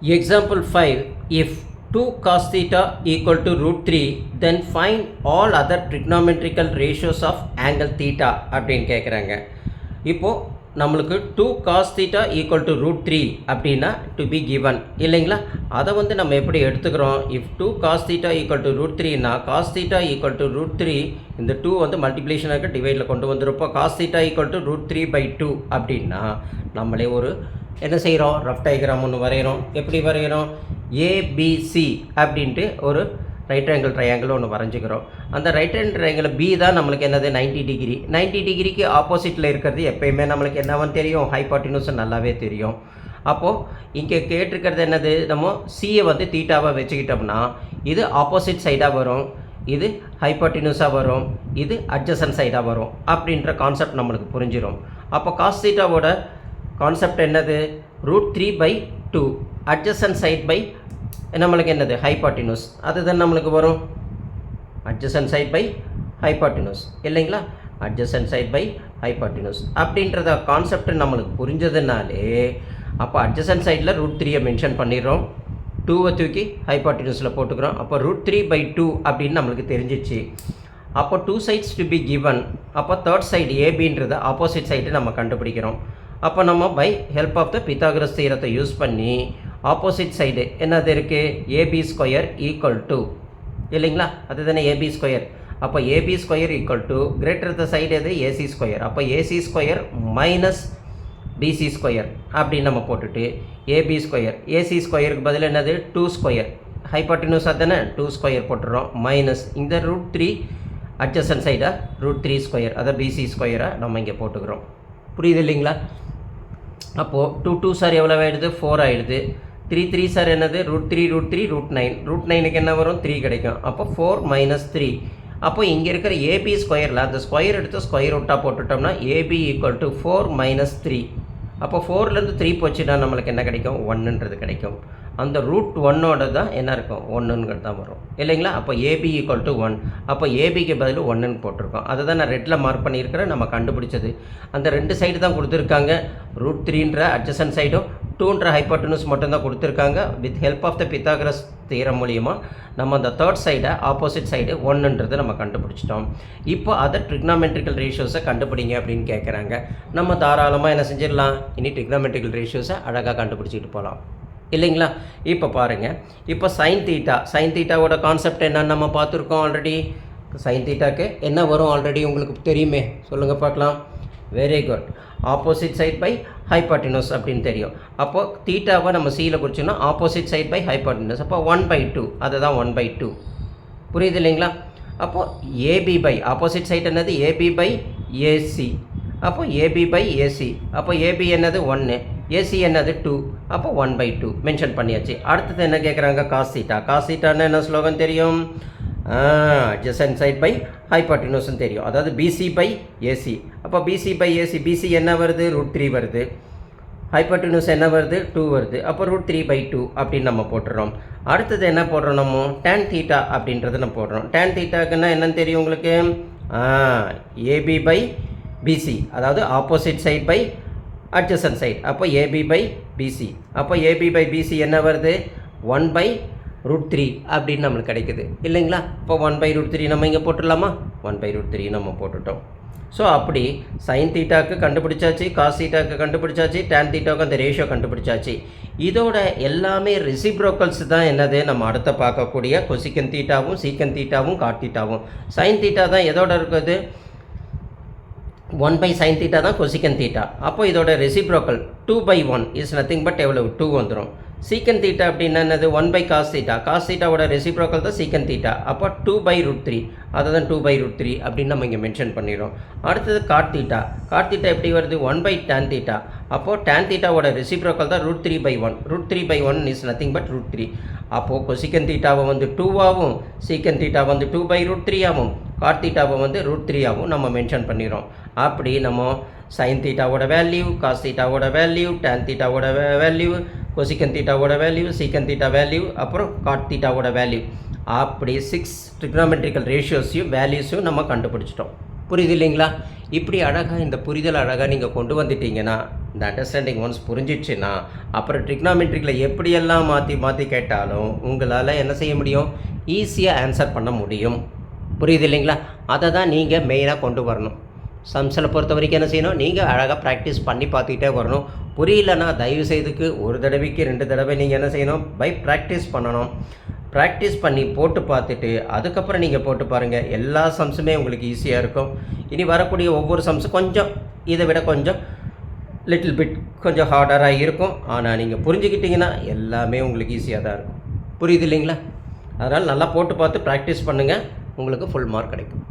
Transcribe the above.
Example 5. If 2 cos theta equal to root 3, then find all other trigonometrical ratios of angle theta அப்படின்னு கேட்குறாங்க. இப்போது நம்மளுக்கு 2 cos theta equal to root 3 அப்படின்னா to be given இல்லைங்களா? அதை வந்து நம்ம எப்படி எடுத்துக்கிறோம்? if 2 cos theta equal to root 3னா cos theta equal to root 3 இந்த 2 வந்து மல்டிப்ளிகேஷனாக டிவைடில் கொண்டு வந்துருப்போம். cos theta equal to root 3/2 அப்படின்னா நம்மளே ஒரு என்ன செய்கிறோம்? ரஃப் டயக்ராம் ஒன்று வரைகிறோம். எப்படி வரைகிறோம்? ஏபிசி அப்படின்ட்டு ஒரு ரைட் ஆங்கிள் ட்ரையாங்கிள் ஒன்று வரைஞ்சிக்கிறோம். அந்த ரைட் ஆங்கிள் ட்ரையாங்கிள் பி தான் நம்மளுக்கு என்னது 90 டிகிரி. 90 டிகிரிக்கு ஆப்போசிட்டில் இருக்கிறது எப்பயுமே நம்மளுக்கு என்னவன்னு தெரியும்? ஹைபாட்டினூஸ் நல்லாவே தெரியும். அப்போது இங்கே கேட்டிருக்கிறது என்னது? நம்ம சியை வந்து தீட்டாவை வச்சுக்கிட்டோம்னா இது ஆப்போசிட் சைடாக வரும், இது ஹைபாட்டினூஸாக வரும், இது அட்ஜசன்ட் சைடாக வரும் அப்படின்ற கான்செப்ட் நம்மளுக்கு புரிஞ்சிடும். அப்போ காஸ் தீட்டாவோட கான்செப்ட் என்னது? √3/2 அட்ஜசன்ட் சைட் பை நம்மளுக்கு என்னது? ஹைபாட்டினூஸ். அதுதான் நம்மளுக்கு வரும் அட்ஜசன்ட் சைட் பை ஹைபாட்டினூஸ் இல்லைங்களா? அட்ஜசன்ட் சைட் பை ஹைபாட்டினூஸ் அப்படின்றத கான்செப்ட் நம்மளுக்கு புரிஞ்சதுனாலே அப்போ அட்ஜசன்ட் சைடில் √3 மென்ஷன் பண்ணிடுறோம், 2 தூக்கி ஹைபாட்டினூஸில் போட்டுக்கிறோம். அப்போ √3/2 அப்படின்னு நம்மளுக்கு தெரிஞ்சிச்சு. அப்போ 2 சைட்ஸ் டு பி கிவன். அப்போ தேர்ட் சைடு ஏபின்றது ஆப்போசிட் சைடு நம்ம கண்டுபிடிக்கிறோம். அப்போ நம்ம by help of the Pythagoras தியரத்தை யூஸ் பண்ணி ஆப்போசிட் சைடு என்னது இருக்குது? ஏபி ஸ்கொயர் ஈக்குவல் டு இல்லைங்களா? அதுதானே ஏபி ஸ்கொயர். அப்போ AB square equal to greater the side எது? AC square. அப்போ AC square minus BC square அப்படின்னு நம்ம போட்டுட்டு ஏபி ஸ்கொயர், ஏசி ஸ்கொயருக்கு பதில் என்னது? 2 ஸ்கொயர், ஹைபாட்டினூஸ் அதுதானே 2 ஸ்கொயர் போட்டுறோம், மைனஸ் இந்த √3 அட்ஜசன்ட் சைடாக √3 ஸ்கொயர், அதை பிசி ஸ்கொயராக நம்ம இங்கே போட்டுக்கிறோம். புரியுது இல்லைங்களா? அப்போது 2 சார் எவ்வளோ ஆகிடுது? 4 ஆகிடுது. 3 சார் என்னது? √3 √9. √9க்கு என்ன வரும்? 3 கிடைக்கும். அப்போ 4 - 3. அப்போ இங்கே இருக்கிற ஏபி ஸ்கொயரில் அந்த ஸ்கொயர் எடுத்து ஸ்கொயர் ரூட்டாக போட்டுட்டோம்னா ஏபி ஈக்குவல் டு 4 - 3. அப்போ 4லேருந்து 3 போச்சுன்னா நம்மளுக்கு என்ன கிடைக்கும்? 1ன்றது கிடைக்கும். அந்த √1ஓட தான் என்ன இருக்கும்? 1ங்கிறது தான் வரும் இல்லைங்களா? அப்போ ஏபி ஈக்குவல் டு 1. அப்போ ஏபிக்கு பதில் 1ன்னு போட்டிருக்கோம். அதை தான் நான் ரெட்டில் மார்க் பண்ணியிருக்கிறேன், நம்ம கண்டுபிடிச்சது. அந்த 2 சைடு தான் கொடுத்துருக்காங்க. √3ன்ற அட்ஜசன்ட் சைடும் 2ன்ற ஹைபாட்டினூஸ் மட்டும்தான் கொடுத்துருக்காங்க. With help of the Pythagoras theorem மூலியமாக நம்ம அந்த தேர்ட் சைடை ஆப்போசிட் சைடு 1ன்றது நம்ம கண்டுபிடிச்சிட்டோம். இப்போ அதை ட்ரிக்னாமெட்ரிக்கல் ரேஷியோஸை கண்டுபிடிங்க அப்படின்னு கேட்குறாங்க. நம்ம தாராளமாக என்ன செஞ்சிடலாம்? இனி ட்ரிக்னாமெட்ரிக்கல் ரேஷியோஸை அழகாக கண்டுபிடிச்சிட்டு போகலாம் இல்லைங்களா? இப்போ பாருங்கள், இப்போ சைன் தீட்டாவோட கான்செப்ட் என்னன்னு நம்ம பார்த்துருக்கோம் ஆல்ரெடி. சைன் தீட்டாக்கு என்ன வரும் ஆல்ரெடி உங்களுக்கு தெரியுமே, சொல்லுங்கள் பார்க்கலாம். Very good. Opposite side by hypotenuse அப்படின்னு தெரியும். அப்போது தீட்டாவை நம்ம சியில் குறிச்சோன்னா ஆப்போசிட் சைட் பை ஹைபாட்டினூஸ். அப்போ 1/2, அதுதான் 1/2. புரியுது இல்லைங்களா? அப்போது ஏபி பை ஆப்போசிட் சைட் என்னது? AB by AC. அப்போ ஏபி பை ஏசி. அப்போ ஏபி என்னது? 1, ஏசி என்னது? 2. அப்போ 1/2 மென்ஷன் பண்ணியாச்சு. அடுத்தது என்ன கேட்குறாங்க? காஸ் தீட்டான்னு என்ன ஸ்லோகன் தெரியும்? அட்ஜசன்ட் சைட் பை ஹைபாட்டினூஸ்ன்னு தெரியும். அதாவது பிசி பை ஏசி. அப்போ பிசி பை ஏசி, பிசி என்ன வருது? √3 வருது. ஹைபாட்டினூஸ் என்ன வருது? 2 வருது. அப்போ √3/2 அப்படின்னு நம்ம போட்டுறோம். அடுத்தது என்ன போடுறோம்? நம்ம tan தீட்டா அப்படின்றத நம்ம போடுறோம். tan தீட்டாக்குன்னா என்னன்னு தெரியும் உங்களுக்கு? ஏபி பை பிசி, அதாவது opposite side by adjacent side. அப்போ ஏபி பை பிசி. அப்போ ஏபி பை பிசி என்ன வருது? 1/√3 அப்படின்னு நம்மளுக்கு கிடைக்குது இல்லைங்களா? இப்போ 1/√3 நம்ம இங்கே போட்டுடலாமா? 1/√3 நம்ம போட்டுட்டோம். ஸோ அப்படி சைன் தீட்டாக்கு கண்டுபிடிச்சாச்சு, காஸ் தீட்டாக்கு கண்டுபிடிச்சாச்சு, டேன் தீட்டாவுக்கு அந்த ரேஷியோ கண்டுபிடிச்சாச்சு. இதோட எல்லாமே ரெசிப்ரோக்கல்ஸ் தான் என்னது? நம்ம அடுத்த பார்க்கக்கூடிய கொசிக்கன் தீட்டாவும் சீக்கன் தீட்டாவும் காட் தீட்டாவும். சைன் தீட்டா தான் எதோட இருக்குது? 1/sin தீட்டா தான் கொசிக்கன் தீட்டா. அப்போ இதோட ரெசிப்ரோக்கல் 2/1 இஸ் நத்திங் பட் எவ்வளவு? 2 வந்துடும். சீக்கன் தீட்டா அப்படின்னா என்னது? 1/cos theta. காஸ் தீட்டாவோட ரெசிப்ரோக்கல் தான் சீக்கன் தீட்டா. அப்போ 2/√3, அதை தான் 2/√3 அப்படின்னு நம்ம இங்கே மென்ஷன் பண்ணிடுறோம். அடுத்தது காட் தீட்டா எப்படி வருது? 1/tan theta. அப்போது tan தீட்டாவோட ரெசிப்ரோக்கல் தான் √3/1. √3/1 இஸ் நத்திங் பட் √3. அப்போது கொசிக்கன் தீட்டாவை வந்து 2ஆகவும் சீக்கன் தீட்டா வந்து 2/√3ஆகவும் காட் தீட்டாவை வந்து √3ஆகவும் நம்ம மென்ஷன் பண்ணிடுறோம். அப்படி நம்ம சைன் தீட்டாவோட வேல்யூ, காஸ் தீட்டாவோட வேல்யூ, டேன் தீட்டாவோட வேல்யூ, கொசிக்கன் தீட்டாவோட வேல்யூ, சீக்கன் தீட்டா வேல்யூ, அப்புறம் காட் தீட்டாவோட வேல்யூ, அப்படி 6 ட்ரிக்னாமெட்ரிக்கல் ரேஷியோஸையும் வேல்யூஸையும் நம்ம கண்டுபிடிச்சிட்டோம். புரியுது இல்லைங்களா? இப்படி அழகாக இந்த புரிதல் அழகாக நீங்கள் கொண்டு வந்துட்டீங்கன்னா, இந்த அண்டர்ஸ்டாண்டிங் ஒன்ஸ் புரிஞ்சிடுச்சுன்னா, அப்புறம் ட்ரிக்னாமெட்ரிக்கில் எப்படியெல்லாம் மாற்றி மாற்றி கேட்டாலும் உங்களால் என்ன செய்ய முடியும்? ஈஸியாக ஆன்சர் பண்ண முடியும். புரியுது இல்லைங்களா? அதை தான் நீங்கள் மெயினாக கொண்டு வரணும். சம்ஸில் பொறுத்த வரைக்கும் என்ன செய்யணும்? நீங்கள் அழகாக ப்ராக்டிஸ் பண்ணி பார்த்துக்கிட்டே வரணும். புரியலன்னா தயவு செய்துக்கு ஒரு தடவைக்கு 2 தடவை நீங்கள் என்ன செய்யணும்? ப்ராக்டிஸ் பண்ணணும். ப்ராக்டிஸ் பண்ணி போட்டு பார்த்துட்டு அதுக்கப்புறம் நீங்கள் போட்டு பாருங்கள். எல்லா சம்ஸுமே உங்களுக்கு ஈஸியாக இருக்கும். இனி வரக்கூடிய ஒவ்வொரு சம்ஸும் கொஞ்சம் இதை விட கொஞ்சம் லிட்டில் பிட் கொஞ்சம் ஹார்டராக இருக்கும். ஆனால் நீங்கள் புரிஞ்சுக்கிட்டிங்கன்னா எல்லாமே உங்களுக்கு ஈஸியாக தான் இருக்கும். புரியுது இல்லைங்களா? அதனால் நல்லா போட்டு பார்த்து ப்ராக்டிஸ் பண்ணுங்கள். உங்களுக்கு ஃபுல் மார்க் கிடைக்கும்.